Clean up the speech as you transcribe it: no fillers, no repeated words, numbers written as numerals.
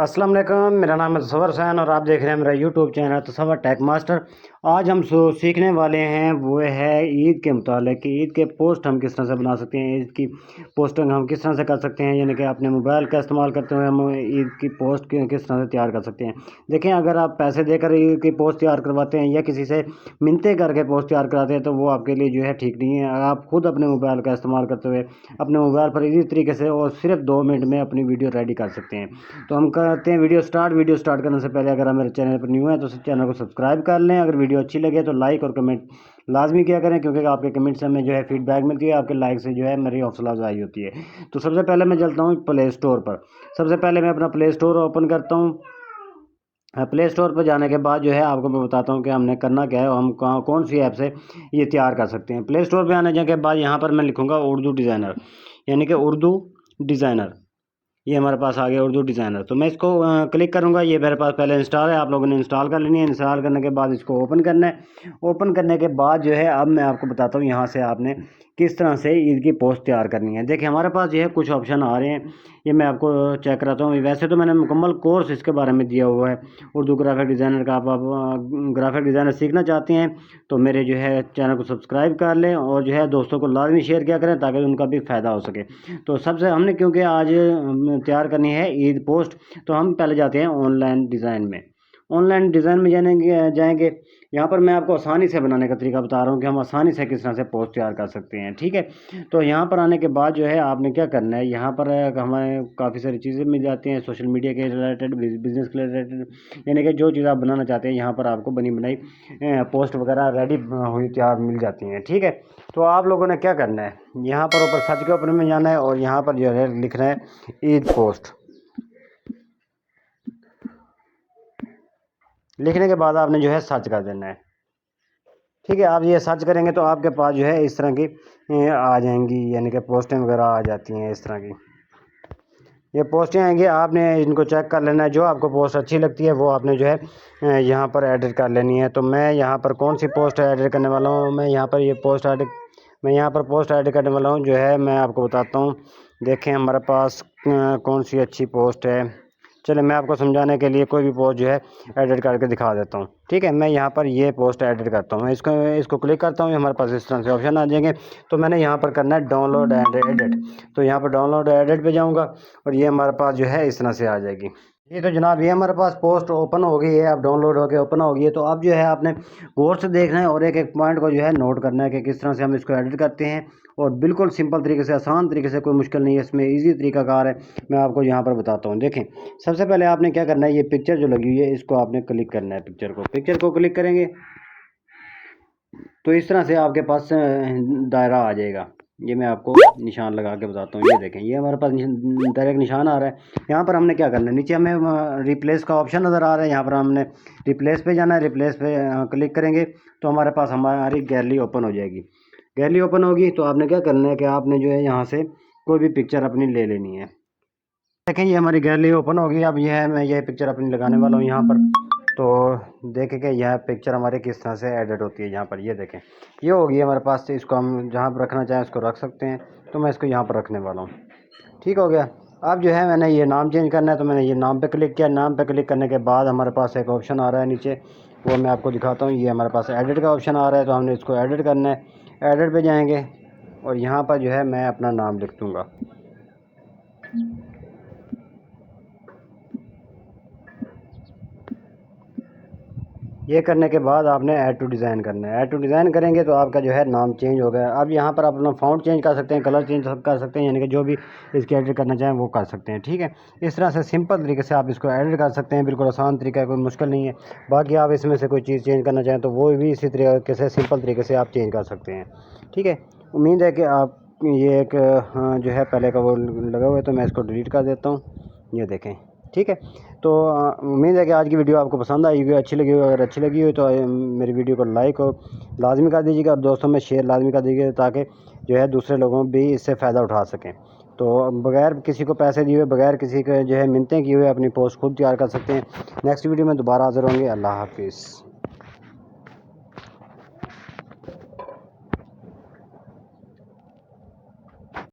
अस्सलाम वालेकुम, मेरा नाम है तसव्वुर हुसैन और आप देख रहे हैं मेरा यूट्यूब चैनल तसव्वुर टेक मास्टर। आज हम सीखने वाले हैं वो है ईद के मुतालिक कि ईद के पोस्ट हम किस तरह से बना सकते हैं, ईद की पोस्टिंग हम किस तरह से कर सकते हैं, यानी कि अपने मोबाइल का इस्तेमाल करते हुए हम ईद की पोस्ट किस तरह से तैयार कर सकते हैं। देखें, अगर आप पैसे देकर ईद की पोस्ट तैयार करवाते हैं या किसी से मिन्नतें करके पोस्ट तैयार कराते हैं तो वो आपके लिए जो है ठीक नहीं है। आप खुद अपने मोबाइल का इस्तेमाल करते हुए अपने मोबाइल पर ईजी तरीके से और सिर्फ 2 मिनट में अपनी वीडियो रेडी कर सकते हैं। तो हम करते हैं वीडियो स्टार्ट करने से पहले अगर आप मेरे चैनल पर न्यू है तो चैनल को सब्सक्राइब कर लें। अगर वीडियो अच्छी लगे तो लाइक और कमेंट लाजमी किया करें, क्योंकि आपके कमेंट से हमें जो है फीडबैक मिलती है, आपके लाइक से जो है मेरी हौसला अफजाई होती है। तो सबसे पहले मैं चलता हूँ प्ले स्टोर पर। सबसे पहले मैं अपना प्ले स्टोर ओपन करता हूँ। प्ले स्टोर पर जाने के बाद जो है आपको मैं बताता हूँ कि हमने करना क्या है और हम कौन सी ऐप से ये तैयार कर सकते हैं। प्ले स्टोर पर आने के बाद यहाँ पर मैं लिखूँगा उर्दू डिज़ाइनर, यानी कि उर्दू डिज़ाइनर। ये हमारे पास आ गया उर्दू डिज़ाइनर। तो मैं इसको क्लिक करूँगा। ये मेरे पास पहले इंस्टॉल है, आप लोगों ने इंस्टॉल कर लेनी है। इंस्टॉल करने के बाद इसको ओपन करना है। ओपन करने के बाद जो है अब मैं आपको बताता हूँ यहाँ से आपने किस तरह से ईद की पोस्ट तैयार करनी है। देखिए, हमारे पास जो है कुछ ऑप्शन आ रहे हैं, ये मैं आपको चेक कराता हूँ। वैसे तो मैंने मुकम्मल कोर्स इसके बारे में दिया हुआ है उर्दू ग्राफिक डिज़ाइनर का। आप ग्राफिक डिज़ाइनर सीखना चाहते हैं तो मेरे जो है चैनल को सब्सक्राइब कर लें और जो है दोस्तों को लाजमी शेयर किया करें ताकि उनका भी फ़ायदा हो सके। तो सबसे हमने क्योंकि आज तैयार करनी है ईद पोस्ट, तो हम पहले जाते हैं ऑनलाइन डिज़ाइन में। ऑनलाइन डिज़ाइन में जाएंगे। यहाँ पर मैं आपको आसानी से बनाने का तरीका बता रहा हूँ कि हम आसानी से किस तरह से पोस्ट तैयार कर सकते हैं। ठीक है, तो यहाँ पर आने के बाद जो है आपने क्या करना है, यहाँ पर हमें काफ़ी सारी चीज़ें मिल जाती हैं सोशल मीडिया के रिलेटेड, बिजनेस के रिलेटेड, यानी कि जो चीज़ आप बनाना चाहते हैं यहाँ पर आपको बनी बनाई पोस्ट वगैरह रेडी हुई तैयार मिल जाती हैं। ठीक है, तो आप लोगों ने क्या करना है, यहाँ पर ऊपर सर्च के ऊपर में जाना है और यहाँ पर जो है लिखना है ईद पोस्ट। लिखने के बाद आपने जो है सर्च कर देना है। ठीक है, आप ये सर्च करेंगे तो आपके पास जो है इस तरह की आ जाएंगी, यानी कि पोस्टें वगैरह आ जाती हैं इस तरह की। ये पोस्टें आएंगी, आपने इनको चेक कर लेना है। जो आपको पोस्ट अच्छी लगती है वो आपने जो है यहाँ पर एडिट कर लेनी है। तो मैं यहाँ पर कौन सी पोस्ट एडिट करने वाला हूँ, मैं यहाँ पर पोस्ट एडिट करने वाला हूँ। जो है मैं आपको बताता हूँ। देखें, हमारे पास कौन सी अच्छी पोस्ट है। चलिए मैं आपको समझाने के लिए कोई भी पोस्ट जो है एडिट करके दिखा देता हूँ। ठीक है, मैं यहाँ पर ये पोस्ट एडिट करता हूँ। मैं इसको क्लिक करता हूँ, हमारे पास इस तरह से ऑप्शन आ जाएंगे। तो मैंने यहाँ पर करना है डाउनलोड एंड एडिट। तो यहाँ पर डाउनलोड एडिट पे जाऊँगा और ये हमारे पास जो है इस तरह से आ जाएगी। ये तो जनाब ये हमारे पास पोस्ट ओपन हो गई है, अब डाउनलोड होकर ओपन हो गई है। तो अब जो है आपने गौर से देखना है और एक एक पॉइंट को जो है नोट करना है कि किस तरह से हम इसको एडिट करते हैं। और बिल्कुल सिंपल तरीके से, आसान तरीके से, कोई मुश्किल नहीं है इसमें, इजी तरीकाकार है। मैं आपको यहाँ पर बताता हूँ। देखें, सबसे पहले आपने क्या करना है, ये पिक्चर जो लगी हुई है इसको आपने क्लिक करना है। पिक्चर को क्लिक करेंगे तो इस तरह से आपके पास दायरा आ जाएगा। ये मैं आपको निशान लगा के बताता हूँ। ये देखें, ये हमारे पास डायरेक्ट निशान आ रहा है। यहाँ पर हमने क्या करना है, नीचे हमें रिप्लेस का ऑप्शन नज़र आ रहा है, यहाँ पर हमने रिप्लेस पे जाना है। रिप्लेस पे क्लिक करेंगे तो हमारे पास हमारी गैलरी ओपन हो जाएगी। गैलरी ओपन होगी तो आपने क्या करना है कि आपने जो है यहाँ से कोई भी पिक्चर अपनी ले लेनी है। देखें, ये हमारी गैलरी ओपन होगी। अब ये है, मैं ये पिक्चर अपनी लगाने वाला हूँ यहाँ पर। तो देखें कि यह पिक्चर हमारे किस तरह से एडिट होती है। यहाँ पर ये देखें, ये होगी हमारे पास। से इसको हम जहाँ पर रखना चाहें उसको रख सकते हैं। तो मैं इसको यहाँ पर रखने वाला हूँ। ठीक हो गया। अब जो है मैंने ये नाम चेंज करना है, तो मैंने ये नाम पे क्लिक किया। नाम पे क्लिक करने के बाद हमारे पास एक ऑप्शन आ रहा है नीचे, वो मैं आपको दिखाता हूँ। ये हमारे पास एडिट का ऑप्शन आ रहा है, तो हमने इसको एडिट करना है। एडिट पे जाएंगे और यहाँ पर जो है मैं अपना नाम लिख दूँगा। ये करने के बाद आपने ऐड टू डिज़ाइन करना है। ऐड टू डिज़ाइन करेंगे तो आपका जो है नाम चेंज हो गया। अब यहाँ पर आप अपना फ़ॉन्ट चेंज कर सकते हैं, कलर चेंज कर सकते हैं, यानी कि जो भी इसकी एडिट करना चाहें वो कर सकते हैं। ठीक है, इस तरह से सिंपल तरीके से आप इसको एडिट कर सकते हैं। बिल्कुल आसान तरीका है, कोई मुश्किल नहीं है। बाकी आप इसमें से कोई चीज़ चेंज करना चाहें तो वो भी इसी तरीके से सिंपल तरीके से आप चेंज कर सकते हैं। ठीक है, उम्मीद है कि आप ये एक जो है पहले का वो लगा हुआ है, तो मैं इसको डिलीट कर देता हूँ। ये देखें, ठीक है। तो उम्मीद है कि आज की वीडियो आपको पसंद आई हुई, अच्छी लगी हुई। अगर अच्छी लगी हुई तो मेरी वीडियो को लाइक और लाजमी कर दीजिएगा और दोस्तों में शेयर लाजमी कर दीजिएगा, ताकि जो है दूसरे लोगों भी इससे फ़ायदा उठा सकें। तो बगैर किसी को पैसे दिए हुए, बगैर किसी के जो है मिन्नतें किए हुए अपनी पोस्ट खुद तैयार कर सकते हैं। नेक्स्ट वीडियो में दोबारा हाज़िर होंगे। अल्लाह हाफिज़।